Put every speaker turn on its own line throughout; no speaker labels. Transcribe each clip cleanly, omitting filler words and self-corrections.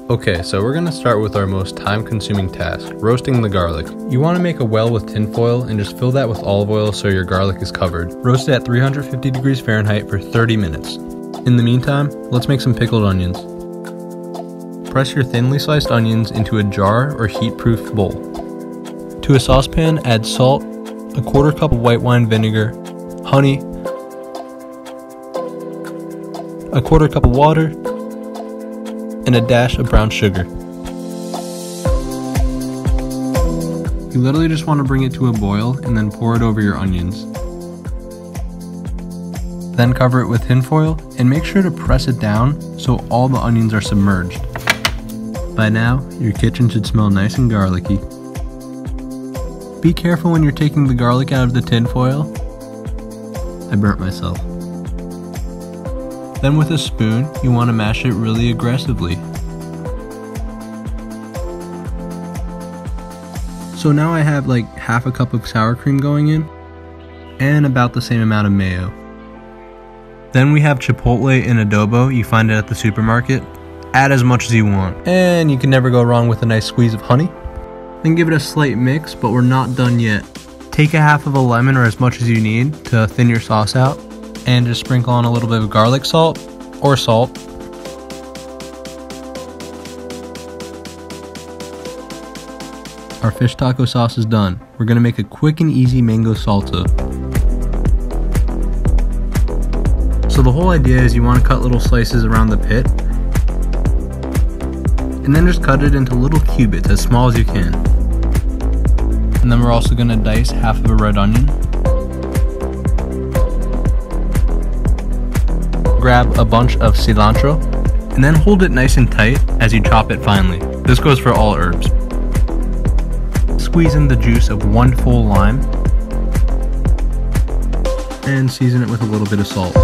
Okay, so we're gonna start with our most time-consuming task, roasting the garlic. You wanna make a well with tinfoil and just fill that with olive oil so your garlic is covered. Roast it at 350 degrees Fahrenheit for 30 minutes. In the meantime, let's make some pickled onions. Press your thinly sliced onions into a jar or heat-proof bowl. To a saucepan, add salt, a quarter cup of white wine vinegar, honey, a quarter cup of water, and a dash of brown sugar. You literally just want to bring it to a boil and then pour it over your onions. Then cover it with tinfoil and make sure to press it down so all the onions are submerged. By now, your kitchen should smell nice and garlicky. Be careful when you're taking the garlic out of the tinfoil. I burnt myself. Then with a spoon, you want to mash it really aggressively. So now I have like half a cup of sour cream going in, and about the same amount of mayo. Then we have chipotle and adobo, you find it at the supermarket. Add as much as you want. And you can never go wrong with a nice squeeze of honey. Then give it a slight mix, but we're not done yet. Take a half of a lemon or as much as you need to thin your sauce out. And just sprinkle on a little bit of garlic salt or salt. Our fish taco sauce is done. We're gonna make a quick and easy mango salsa. So the whole idea is you wanna cut little slices around the pit, and then just cut it into little cubits as small as you can. And then we're also gonna dice half of a red onion. Grab a bunch of cilantro and then hold it nice and tight as you chop it finely. This goes for all herbs. Squeeze in the juice of 1 full lime and season it with a little bit of salt.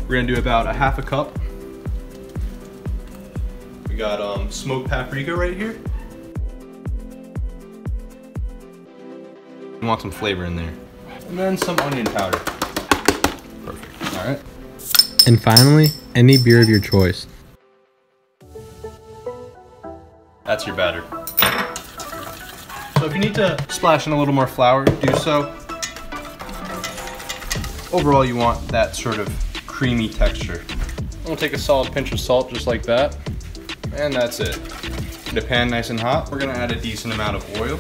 We're gonna do about a half a cup. We got smoked paprika right here. You want some flavor in there. And then some onion powder. Perfect, all right. And finally, any beer of your choice. That's your batter. So if you need to splash in a little more flour, do so. Overall, you want that sort of creamy texture. We'll take a solid pinch of salt just like that, and that's it. Get a pan nice and hot. We're gonna add a decent amount of oil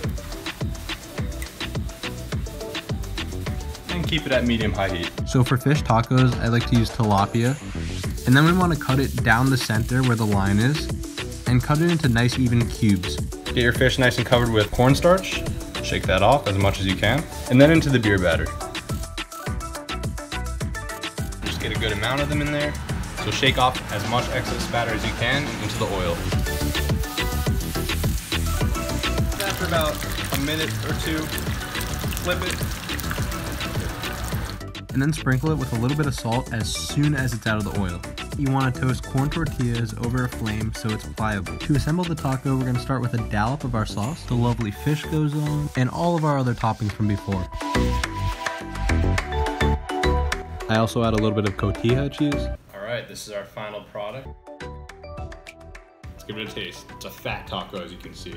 and keep it at medium-high heat. So for fish tacos, I like to use tilapia, and then we want to cut it down the center where the line is and cut it into nice even cubes. Get your fish nice and covered with cornstarch. Shake that off as much as you can, and then into the beer batter. Get a good amount of them in there. So shake off as much excess batter as you can into the oil. After about a minute or two, flip it. And then sprinkle it with a little bit of salt as soon as it's out of the oil. You want to toast corn tortillas over a flame so it's pliable. To assemble the taco, we're going to start with a dollop of our sauce. The lovely fish goes on, and all of our other toppings from before. I also add a little bit of cotija cheese. All right, this is our final product. Let's give it a taste. It's a fat taco, as you can see.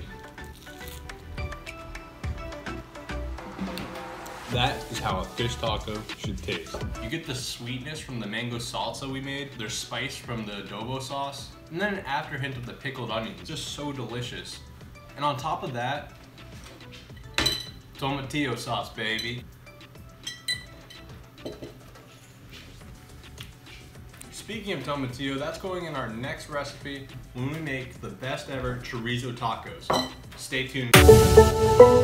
That is how a fish taco should taste. You get the sweetness from the mango salsa we made. There's spice from the adobo sauce. And then an after hint of the pickled onions. Just so delicious. And on top of that, tomatillo sauce, baby. Speaking of tomatillo, that's going in our next recipe when we make the best ever chorizo tacos. Stay tuned.